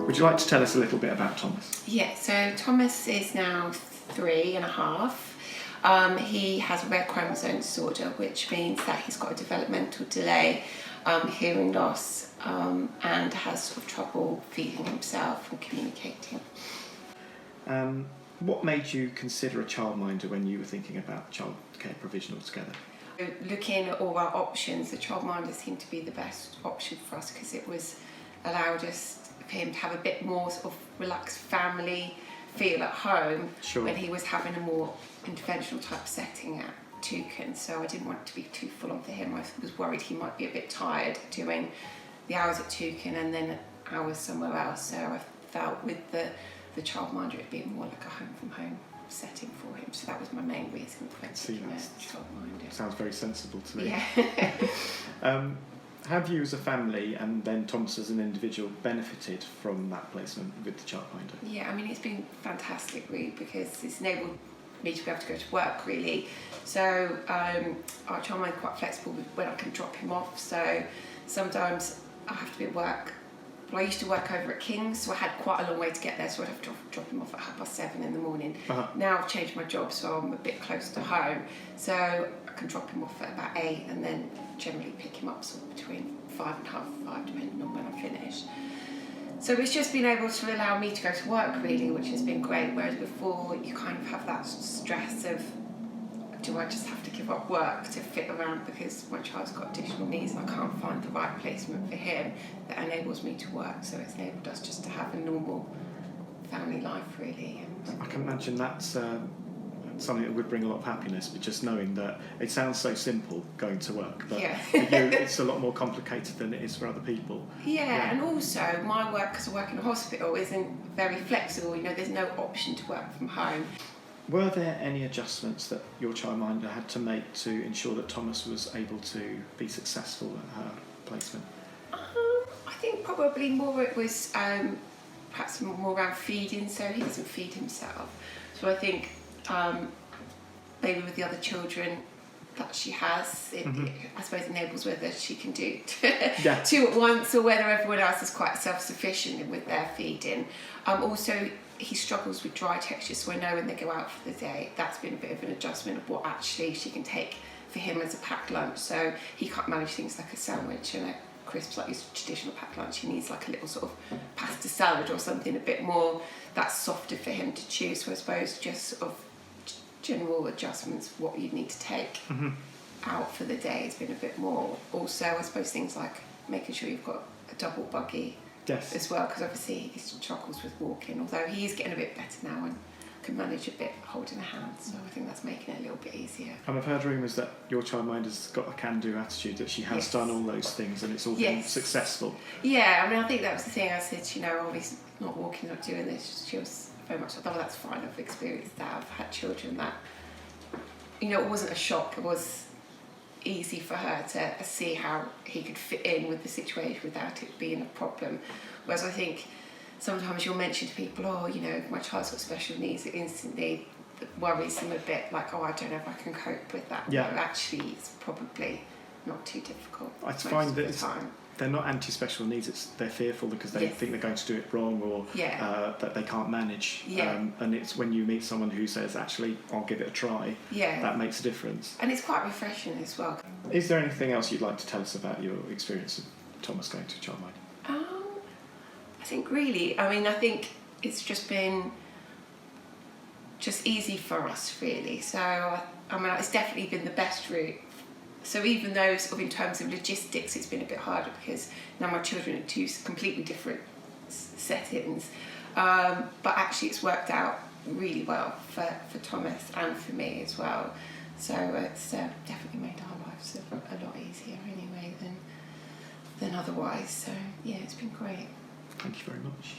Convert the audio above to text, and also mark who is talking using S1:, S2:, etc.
S1: Would you like to tell us a little bit about Thomas?
S2: Yeah, so Thomas is now 3.5. He has a rare chromosome disorder, which means that he's got a developmental delay, hearing loss, and has sort of trouble feeding himself and communicating.
S1: What made you consider a childminder when you were thinking about childcare provision altogether?
S2: Looking at all our options, the childminder seemed to be the best option for us because it allowed us for him to have a bit more sort of relaxed family feel at home.
S1: Sure.
S2: When he was having a more interventional type setting at Toucan, so I didn't want it to be too full on for him. I was worried he might be a bit tired doing the hours at Toucan and then hours somewhere else, so I felt with the childminder it'd be more like a home from home setting for him, so that was my main reason for taking a childminder.
S1: Sounds very sensible to me.
S2: Yeah.
S1: Have you as a family and then Thomas as an individual benefited from that placement with the childminder?
S2: Yeah, I mean it's been fantastic really because it's enabled me to be able to go to work really. So our childminder is quite flexible with when I can drop him off, so sometimes I have to be at work. Well, I used to work over at King's, so I had quite a long way to get there, so I'd have to drop him off at 7:30 in the morning. Now I've changed my job, so I'm a bit closer to home, so I can drop him off at about 8 and then generally pick him up sort of between 5 and half 5, depending on when I'm finished. So it's just been able to allow me to go to work really, which has been great, whereas before you kind of have that stress of, do I just have to give up work to fit around because my child's got additional needs and I can't find the right placement for him that enables me to work. So it's enabled us just to have a normal family life really.
S1: I can imagine that's something that would bring a lot of happiness, but just knowing that it sounds so simple going to work, but for you it's a lot more complicated than it is for other people.
S2: Yeah, and also my work, because I work in a hospital, isn't very flexible. You know, there's no option to work from home.
S1: Were there any adjustments that your childminder had to make to ensure that Thomas was able to be successful at her placement?
S2: I think probably more it was perhaps more around feeding, so he doesn't feed himself. So I think maybe with the other children that she has, it I suppose enables whether she can do two at once or whether everyone else is quite self-sufficient with their feeding. Also, he struggles with dry texture, so I know when they go out for the day, that's been a bit of an adjustment of what actually she can take for him as a packed lunch. So he can't manage things like a sandwich and a crisps like his traditional packed lunch. He needs like a little sort of pasta salad or something a bit more that's softer for him to chew. So I suppose just sort of general adjustments, what you'd need to take out for the day has been a bit more. Also, I suppose things like making sure you've got a double buggy as well, because obviously he struggles with walking, although he is getting a bit better now and can manage a bit holding a hand, so I think that's making it a little bit easier.
S1: And I've heard rumours that your childminder's got a can-do attitude, that she has done all those things and it's all been successful.
S2: Yeah, I mean I think that was the thing I said, you know, obviously not walking, not doing this, she was very much like, oh that's fine, I've experienced that, I've had children that, you know, it wasn't a shock, it was easy for her to see how he could fit in with the situation without it being a problem. Whereas I think sometimes you'll mention to people, oh, you know, my child's got special needs, it instantly worries them a bit, like, oh, I don't know if I can cope with that.
S1: Yeah.
S2: No, actually, it's probably not too difficult.
S1: I find that they're not anti-special needs, they're fearful because they think they're going to do it wrong or that they can't manage. And it's when you meet someone who says, actually, I'll give it a try, that makes a difference.
S2: And it's quite refreshing as well.
S1: Is there anything else you'd like to tell us about your experience of Thomas going to childminder?
S2: I think really, I mean, I think it's just been just easy for us really. So, I mean, it's definitely been the best route. So even though sort of in terms of logistics it's been a bit harder because now my children are two completely different settings, but actually it's worked out really well for Thomas and for me as well. So it's definitely made our lives a lot easier anyway than otherwise. So yeah, it's been great.
S1: Thank you very much.